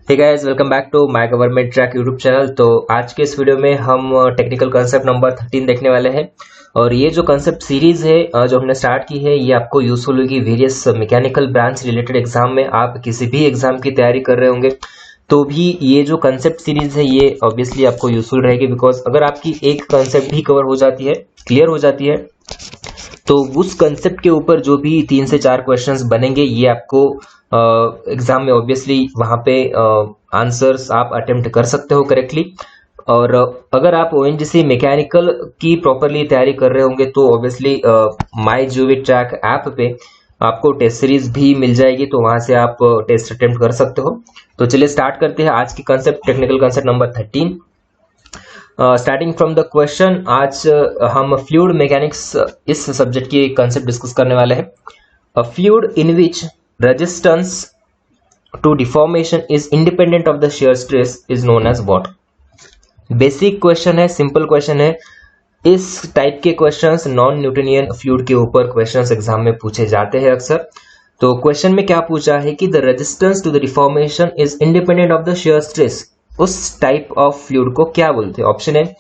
Hey guys, welcome back to my government track YouTube channel. तो आज के इस वीडियो में हम टेक्निकल कंसेप्ट नंबर 13 देखने वाले हैं। और ये जो कंसेप्ट सीरीज है जो हमने स्टार्ट की है, ये आपको यूजफुल होगी various mechanical branch related exam में। आप किसी भी एग्जाम की तैयारी कर रहे होंगे तो भी ये जो कंसेप्ट सीरीज है ये ऑब्वियसली आपको यूजफुल रहेगी। बिकॉज अगर आपकी एक कंसेप्ट भी कवर हो जाती है, क्लियर हो जाती है, तो उस कंसेप्ट के ऊपर जो भी 3 से 4 क्वेश्चंस बनेंगे ये आपको एग्जाम में ऑब्वियसली वहां पे आंसर्स आप अटेम्प्ट कर सकते हो करेक्टली। और अगर आप ओएनजीसी मैकेनिकल की प्रॉपरली तैयारी कर रहे होंगे तो obviously my GOV track app पे आपको टेस्ट सीरीज भी मिल जाएगी, तो वहां से आप टेस्ट अटेम्प्ट कर सकते हो। तो चलिए स्टार्ट करते हैं आज की concept, technical concept number 13। Starting from the question, आज हम फ्लूइड मैकेनिक्स इस सब्जेक्ट की कंसेप्ट डिस्कस करने वाले हैं। A fluid in which resistance to deformation is independent of the shear stress is known as what. Basic question है, simple question है। इस टाइप के क्वेश्चंस नॉन न्यूटनियन फ्लूइड के ऊपर क्वेश्चंस एग्जाम में पूछे जाते हैं अक्सर। तो क्वेश्चन में क्या पूछा है कि the resistance to the deformation is independent of the shear stress. उस टाइप ऑफ फ्लूइड को क्या बोलते हैं? ऑप्शन है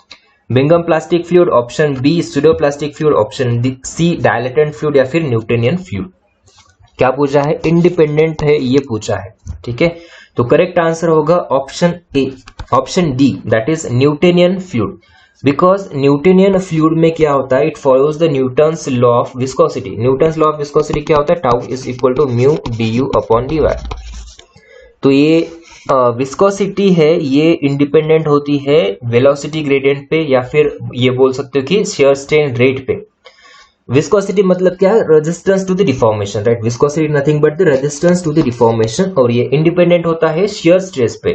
Bingham plastic fluid, option B pseudo plastic fluid, option C dilatant fluid या फिर न्यूटनियन फ्लूइड। क्या पूछा है? इंडिपेंडेंट है ये पूछा है, ठीक है। तो करेक्ट आंसर होगा option A, option D, that is Newtonian fluid. Because Newtonian fluid में क्या होता है, it follows the Newton's law of viscosity. Newton's law of viscosity क्या होता है? Tau is equal to mu d u upon d y. तो ये viscosity है ये इंडिपेंडेंट होती है वेलोसिटी ग्रेडियंट पे, या फिर ये बोल सकते हो कि शेयर स्ट्रेन रेट पे। विस्कोसिटी मतलब क्या है? Resistance to the deformation, right. Viscosity nothing but the resistance to the deformation, और ये इंडिपेंडेंट होता है शेयर स्ट्रेस पे।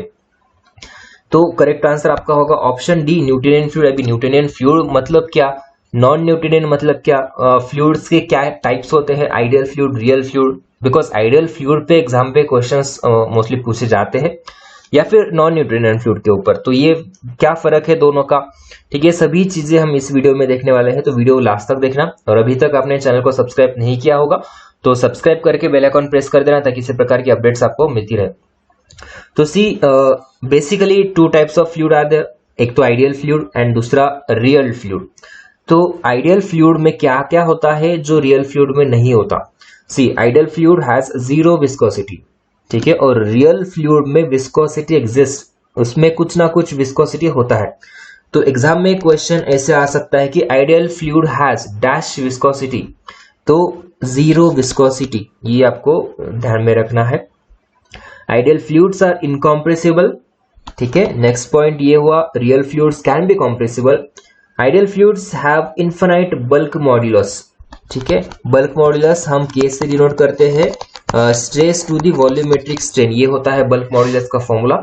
तो करेक्ट आंसर आपका होगा ऑप्शन डी, न्यूटनियन फ्लूइड। अभी न्यूटनियन फ्लूइड मतलब क्या, नॉन न्यूटनियन मतलब क्या, फ्लूइड्स के क्या टाइप्स होते हैं, ideal fluid, real fluid. Because ideal fluid पे एग्जाम पे क्वेश्चंस मोस्टली पूछे जाते हैं, या फिर नॉन न्यूटनियन फ्लूइड के ऊपर। तो ये क्या फर्क है दोनों का, ठीक है, सभी चीजें हम इस वीडियो में देखने वाले हैं। तो वीडियो लास्ट तक देखना, और अभी तक आपने चैनल को सब्सक्राइब नहीं किया होगा तो सब्सक्राइब करके बेल आइकन प्रेस कर देना, ताकि इसी प्रकार की अपडेट्स आपको मिलती रहे। तो see basically 2 types of fluid are there, एक तो आइडियल फ्लूइड एंड दूसरा रियल फ्लूइड। तो आइडियल फ्लूइड में क्या क्या होता है जो रियल फ्लूइड में नहीं होता? See ideal fluid has zero viscosity, ठीक है, और रियल फ्लूइड में विस्कोसिटी एग्जिस्ट, उसमें कुछ ना कुछ विस्कोसिटी होता है। तो एग्जाम में क्वेश्चन ऐसे आ सकता है कि ideal fluid has dash viscosity, तो जीरो विस्कोसिटी, ये आपको ध्यान में रखना है। आइडियल फ्लूइड्स आर इनकॉम्प्रेसिबल, ठीक है। नेक्स्ट पॉइंट ये हुआ, real fluids can be compressible. Ideal fluids have infinite bulk modulus, ठीक है। बल्क मॉड्यूलस हम के से डिनोट करते हैं, stress to the volumetric strain, ये होता है बल्क मॉड्यूलस का फॉर्मूला।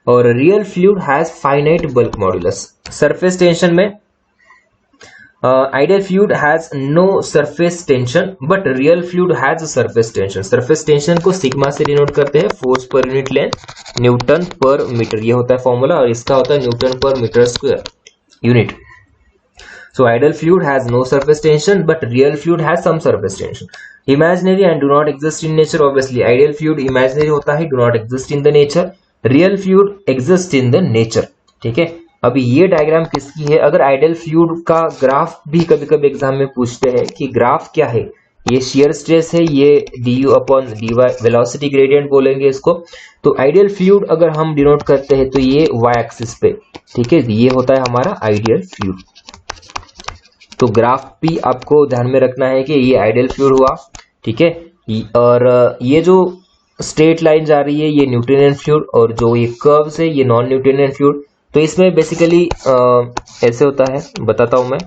और real fluid has finite bulk modulus. Surface tension में ideal fluid has no surface tension, but real fluid has surface tension. Surface tension को sigma से denote करते हैं, force per unit length, newton per metre, ये होता है formula, और इसका होता है newton per metre square unit. So ideal fluid has no surface tension, but real fluid has some surface tension. Imaginary and do not exist in nature. Obviously, ideal fluid imaginary होता है, do not exist in the nature. Real fluid exist in the nature. ठीक है। अभी ये diagram किसकी है? अगर ideal fluid का ग्राफ भी कभी कभी एग्जाम में पूछते हैं कि ग्राफ क्या है, ये शियर स्ट्रेस है, ये d u upon d y, velocity gradient बोलेंगे इसको। तो आइडियल फ्लूइड अगर हम डिनोट करते हैं तो ये वाई एक्सिस पे, ठीक है, ये होता है हमारा आइडियल फ्लूइड। तो ग्राफ भी आपको ध्यान में रखना है कि ये आइडियल फ्लूइड हुआ, ठीक है। और ये जो स्ट्रेट लाइन जा रही है ये न्यूटनियन फ्लूइड, और जो ये कर्व्स है ये नॉन न्यूटनियन फ्लूइड। तो इसमें बेसिकली ऐसे होता है, बताता हूं मैं।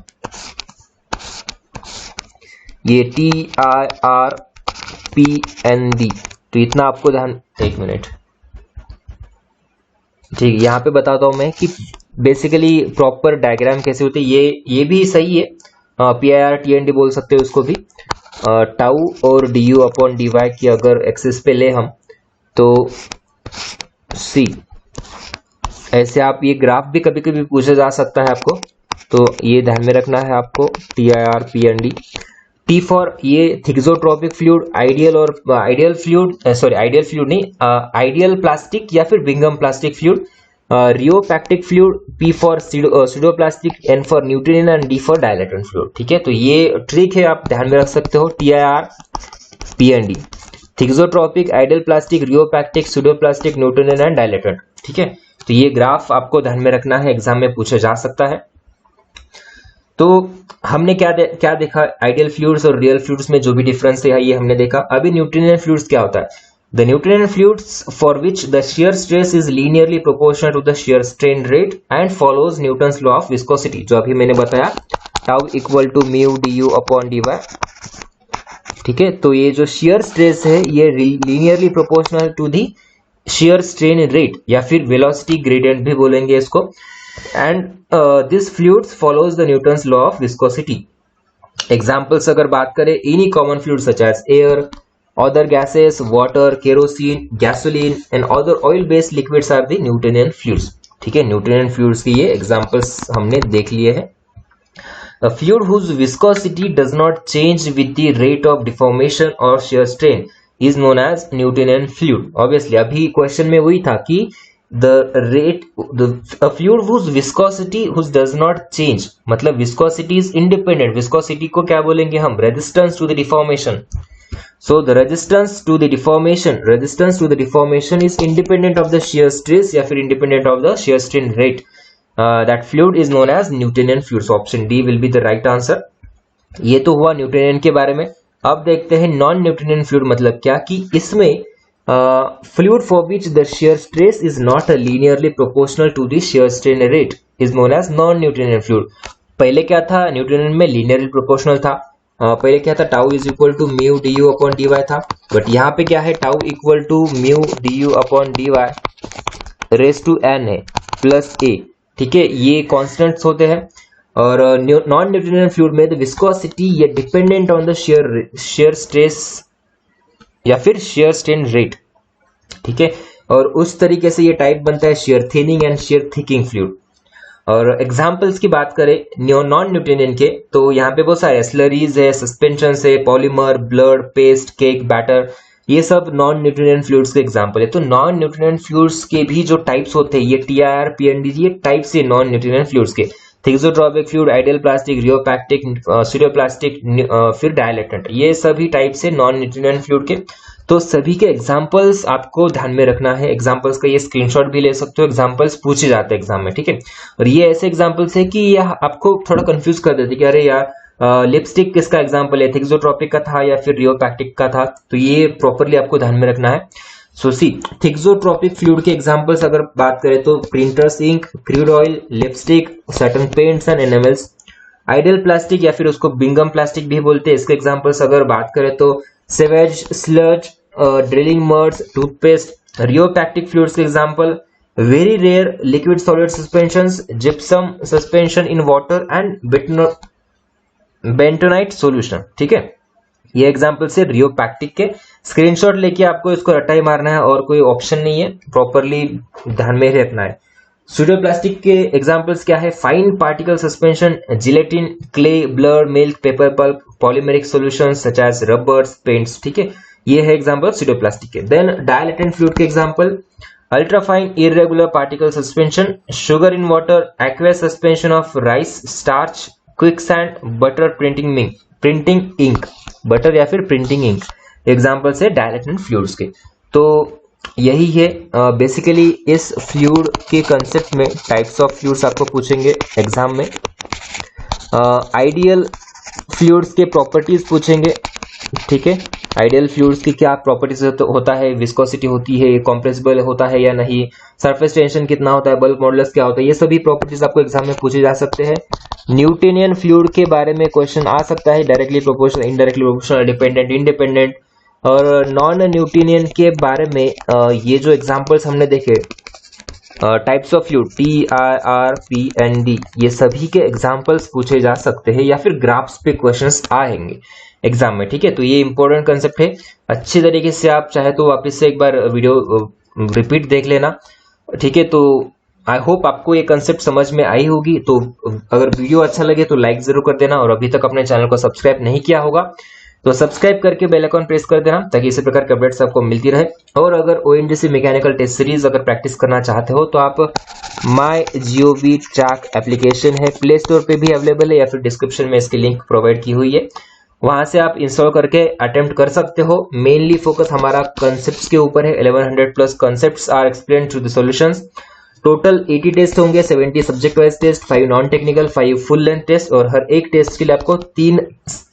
ये TIRPND, तो इतना आपको ध्यान, एक मिनट, ठीक, यहाँ पे बताता हूं मैं कि बेसिकली प्रॉपर डायग्राम कैसे होती है। ये भी सही है, PIRTND बोल सकते हो उसको भी। टाउ और d u upon d y की अगर एक्सिस पे ले हम, तो सी ऐसे आप, ये ग्राफ भी कभी कभी पूछा जा सकता है आपको, तो ये ध्यान में रखना है आपको। TIRPND, टी फॉर ये थिक्सोट्रोपिक फ्लूइड, आइडियल और ideal fluid, sorry ideal fluid नहीं, आइडियल प्लास्टिक या फिर Bingham plastic fluid, rheopectic fluid, P for pseudoplastic, N for Newtonian and D for dilatant fluid. ठीक है, तो ये ट्रिक है, आप ध्यान में रख सकते हो, TIR PND, thixotropic, ideal plastic, rheopectic, pseudoplastic, Newtonian and dilatant. ठीक है, तो ये ग्राफ आपको ध्यान में रखना है, एग्जाम में पूछा जा सकता है। तो हमने क्या देखा, आइडियल फ्लूइड्स और रियल फ्लूइड्स में जो भी डिफरेंस है ये हमने देखा। अभी न्यूट्रिनियन फ्लूइड्स क्या होता है? The Newtonian fluids for which the shear stress is linearly proportional to the shear strain rate and follows Newton's law of viscosity, जो अभी मैंने बताया, tau equal to mu du upon dy। ठीक है, तो ये जो शियर स्ट्रेस है ये linearly proportional to the shear strain rate या फिर वेलोसिटी ग्रेडियंट भी बोलेंगे इसको, and this fluids follows the Newton's law of viscosity. Examples अगर बात करें, any common fluids such as air, other gases, water, kerosene, gasoline and other oil-based liquids are the Newtonian fluids. ठीक है, Newtonian fluids की ये examples हमने देख लिए हैं। A fluid whose viscosity does not change with the rate of deformation or shear strain is known as Newtonian fluid. Obviously अभी question में वही था कि a fluid whose viscosity whose does not change, मतलब viscosity is independent, viscosity को क्या बोलेंगे हम? resistance to the deformation. So the resistance to the deformation is independent of the shear stress या फिर independent of the shear strain rate. That fluid is known as Newtonian fluid. So option D will be the right answer. ये तो हुआ Newtonian के बारे में। अब देखते हैं नॉन न्यूटोनियन फ्लूइड मतलब क्या, कि इसमें fluid for which the shear stress is not linearly proportional to the shear strain rate is known as non-Newtonian fluid. पहले क्या था? न्यूटोनियन में linearly proportional था। पहले क्या था? Tau is equal to mu du upon dy था, but यहाँ पे क्या है? Tau equal to mu du upon dy raise to n है प्लस a। ठीक है, ये कॉन्स्टेंट्स होते हैं। और नॉन न्यूटोनियन फ्लूइड में द विस्कोसिटी ये dependent on the shear stress या फिर शेयर स्ट्रेन रेट। ठीक है, और उस तरीके से ये टाइप बनता है share thinning and share thickening fluid. और एग्जांपल्स की बात करें नॉन न्यूटोनियन के, तो यहाँ पे बहुत सारे स्लरीज है, सस्पेंशन है, polymer, blood, paste, cake, batter, ये सब नॉन न्यूटोनियन फ्लूइड्स के एग्जांपल है। तो नॉन न्यूटोनियन फ्लूइड्स के भी जो टाइप्स होते हैं, ये TIR PND, ये टाइप्स है नॉन न्यूटोनियन फ्लूइड्स के। Thixotropic fluid, ideal plastic, rheopectic, pseudoplastic, फिर डायलेटेंट, ये सभी टाइप्स है नॉन न्यूटोनियन फ्लूइड के। तो सभी के एग्जांपल्स आपको ध्यान में रखना है। एग्जांपल्स का ये स्क्रीनशॉट भी ले सकते हो, एग्जांपल्स पूछे जाते हैं एग्जाम में। ठीक है, और ये ऐसे एग्जांपल्स है कि यह आपको थोड़ा कंफ्यूज कर देते कि अरे यार लिपस्टिक किसका एग्जांपल है, थिक्सोट्रोपिक का था या फिर रियोपैक्टिक का था, तो ये प्रॉपरली आपको ध्यान में रखना है। सो सी, थिक्सोट्रोपिक फ्लूइड के एग्जांपल्स अगर बात करें तो printers ink, crude oil, lipstick, certain paints and animals. Ideal plastic या फिर उसको बिंगम प्लास्टिक भी बोलते हैं, इसके एग्जांपल्स अगर बात करें तो sewage, sludge, drilling muds, toothpaste. Rheopectic fluids के example very rare liquid solid suspensions, gypsum suspension in water and bentonite solution. ठीक है, ये एग्जांपल से रियोपैक्टिक के। स्क्रीनशॉट लेके आपको इसको रटाई मारना है और कोई ऑप्शन नहीं है, प्रॉपरली ध्यान में ही रखना है। सूडोप्लास्टिक के एग्जांपल्स क्या है? Fine particle suspension, gelatin, clay, blood, milk, paper pulp, polymeric solutions such as rubbers, paints. ठीक है, ये है एग्जांपल सूडोप्लास्टिक के। देन डायलेटेंट फ्लूइड के example ultrafine irregular particle suspension, sugar in water, aqueous suspension of rice, starch, quicksand, butter, printing ink, butter या फिर printing ink, example से dilatant fluids के। तो यही है बेसिकली इस फ्लूइड के कंसेप्ट में। टाइप्स ऑफ फ्लूइड्स आपको पूछेंगे एग्जाम में। आइडियल फ्लूइड्स के प्रॉपर्टीज पूछेंगे। ठीक है, आइडियल फ्लूइड्स की क्या प्रॉपर्टीज होता है, विस्कोसिटी होती है, कॉम्प्रेसिबल होता है या नहीं, सरफेस टेंशन कितना होता है, बल्क मॉडुलस क्या होता है, ये सभी प्रॉपर्टीज आपको एग्जाम में पूछे जा सकते हैं। न्यूटोनियन फ्लूइड के बारे में क्वेश्चन आ सकता है, directly proportional, indirectly proportional, dependent, independent. और नॉन न्यूटोनियन के बारे में ये जो एग्जांपल्स हमने देखे, types of fluid TIR PND, ये सभी के एग्जांपल्स पूछे जा सकते हैं या फिर ग्राफ्स पे क्वेश्चंस आएंगे एग्जाम में। ठीक है, तो ये इंपॉर्टेंट कंसेप्ट है। अच्छी तरीके से आप चाहे तो वापस से एक बार वीडियो रिपीट देख लेना। ठीक है, तो आई होप आपको ये कंसेप्ट समझ में आई होगी। तो अगर वीडियो अच्छा लगे तो लाइक जरूर कर देना, और अभी तक अपने चैनल को सब्सक्राइब नहीं किया होगा तो सब्सक्राइब करके बेल आइकन प्रेस कर देना, ताकि इसी प्रकार की अपडेट्स आपको मिलती रहे। और अगर ONGC मैकेनिकल टेस्ट सीरीज अगर प्रैक्टिस करना चाहते हो तो आप MyGOV ट्रैक एप्लीकेशन है, प्ले स्टोर पे भी अवेलेबल है, या फिर डिस्क्रिप्शन में इसकी लिंक प्रोवाइड की हुई है, वहां से आप इंस्टॉल करके अटेम्प्ट कर सकते हो। मेनली फोकस हमारा कंसेप्ट्स के ऊपर है। 1100 plus concepts are explain through the solutions. Total 80 test होंगे, 70 subject wise test, 5 non technical, 5 full length test, और हर एक टेस्ट के लिए आपको 3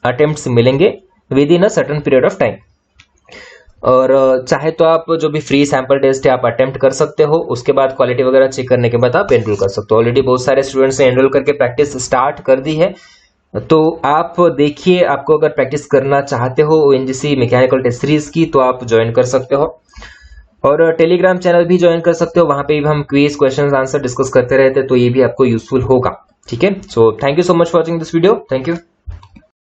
अटेम्प्ट्स मिलेंगे with in a certain period of time. और चाहे तो आप जो भी फ्री सैंपल टेस्ट है आप अटेम्प्ट कर सकते हो, उसके बाद क्वालिटी वगैरह चेक करने के बाद आप एनरोल कर सकते हो। ऑलरेडी बहुत सारे स्टूडेंट्स ने एनरोल करके प्रैक्टिस स्टार्ट कर दी है, तो आप देखिए, आपको अगर प्रैक्टिस करना चाहते हो ONGC मैकेनिकल टेस्ट सीरीज की तो आप ज्वाइन कर सकते हो। और टेलीग्राम चैनल भी ज्वाइन कर सकते हो, वहां पे भी हम क्विज क्वेश्चन आंसर डिस्कस करते रहते हैं, तो ये भी आपको यूजफुल होगा। ठीक है, so thank you so much for watching this video. Thank you.